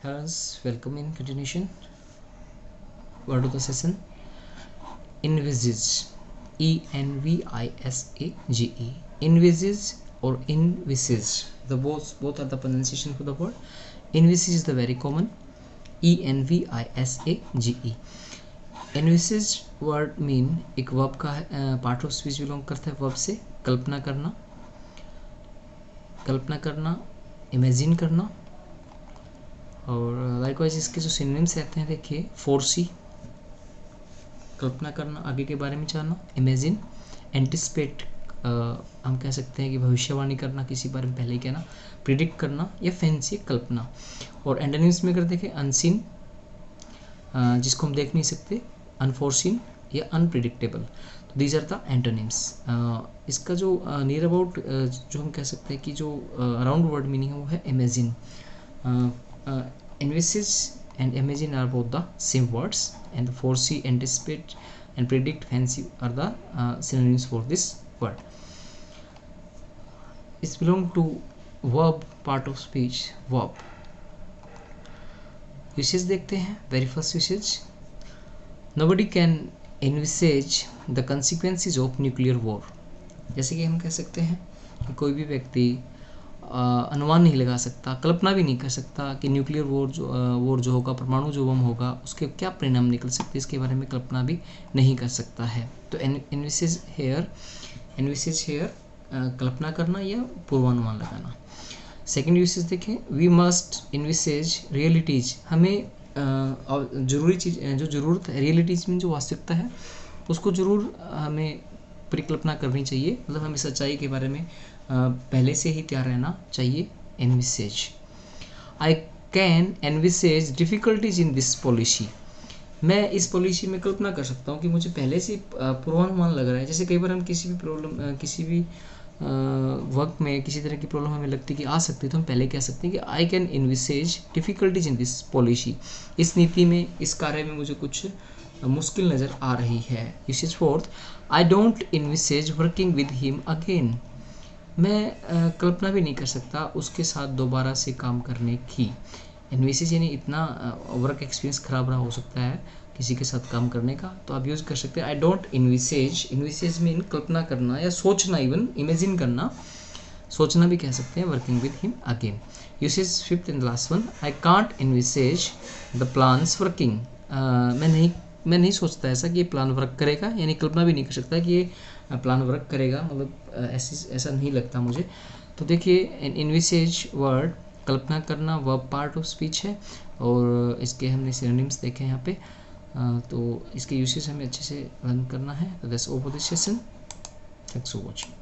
Hello, welcome in continuation. Word of the session: envisage. E-N-V-I-S-A-G-E. Envisage or envisage. The both are the pronunciation for the word. Envisage is the very common. E-N-V-I-S-A-G-E. Envisage word mean एक verb का part of speech belong करता है. Verb से कल्पना करना, imagine करना. और likewise इसके जो सिनोनिम्स रहते हैं देखिए, फोरसी कल्पना करना, आगे के बारे में जानना. इमेजिन एंटिसिपेट, हम कह सकते हैं कि भविष्यवाणी करना, किसी बारे में पहले ही कहना. प्रिडिक्ट करना या फैंसी कल्पना. और एंटोनिम्स में अगर देखें, अनसीन जिसको हम देख नहीं सकते, अनफोर्सीन या अनप्रिडिक्टेबल. तो दीज आर द एंटोनिम्स. इसका जो नियर अबाउट जो हम कह सकते हैं कि जो अराउंड वर्ड मीनिंग है वो है imagine. Envisage and imagine are both the same words, and foresee, anticipate and predict, fancy are the synonyms for this word. It belong to verb part of speech. Verb usage देखते हैं. Very first usage: nobody can envisage the consequences of nuclear war. जैसे कि हम कह सकते हैं कि कोई भी व्यक्ति अनुमान नहीं लगा सकता, कल्पना भी नहीं कर सकता कि न्यूक्लियर वॉर जो होगा, परमाणु जो बम होगा, उसके क्या परिणाम निकल सकते हैं. इसके बारे में कल्पना भी नहीं कर सकता है. तो एनविसेज हेयर कल्पना करना या पूर्वानुमान लगाना. सेकंड यूसेज देखें, वी मस्ट एनविसेज रियलिटीज. हमें जरूरी चीज़ जो ज़रूरत है, रियलिटीज में जो वास्तविकता है उसको ज़रूर हमें परिकल्पना करनी चाहिए. मतलब हमें सच्चाई के बारे में पहले से ही तैयार रहना चाहिए. Envisages. I can envisages difficulties in this policy. मैं इस पॉलिसी में कल्पना कर सकता हूँ कि मुझे पहले से पूर्वानुमान लग रहा है. जैसे कई बार हम किसी भी वक्त में किसी तरह की प्रॉब्लम हमें लगती है कि आ सकती है, तो हम पहले कह सकते हैं कि I can envisages difficulties in this policy. इस नीति में, इस कार्य में मुझे कुछ मुश्किल नज़र आ रही है. Usage fourth: I don't envisages working with him again. मैं कल्पना भी नहीं कर सकता उसके साथ दोबारा से काम करने की. एनविसेज यानी इतना वर्क एक्सपीरियंस खराब रहा हो सकता है किसी के साथ काम करने का, तो आप यूज़ कर सकते हैं I don't envisage. Envisage mean कल्पना करना या सोचना, इवन इमेजिन करना, सोचना भी कह सकते हैं. Working with him again. Usage fifth and last one: I can't envisages the plans working. मैं नहीं सोचता ऐसा कि ये प्लान वर्क करेगा, यानी कल्पना भी नहीं कर सकता कि ये प्लान वर्क करेगा. मतलब ऐसा नहीं लगता मुझे. तो देखिए, एनविसेज वर्ड कल्पना करना वर्ब पार्ट ऑफ स्पीच है, और इसके हमने सिनोनिम्स देखे यहाँ पे. तो इसके यूसेज हमें अच्छे से लर्न करना है. तो that's all for this session. Thanks for watching.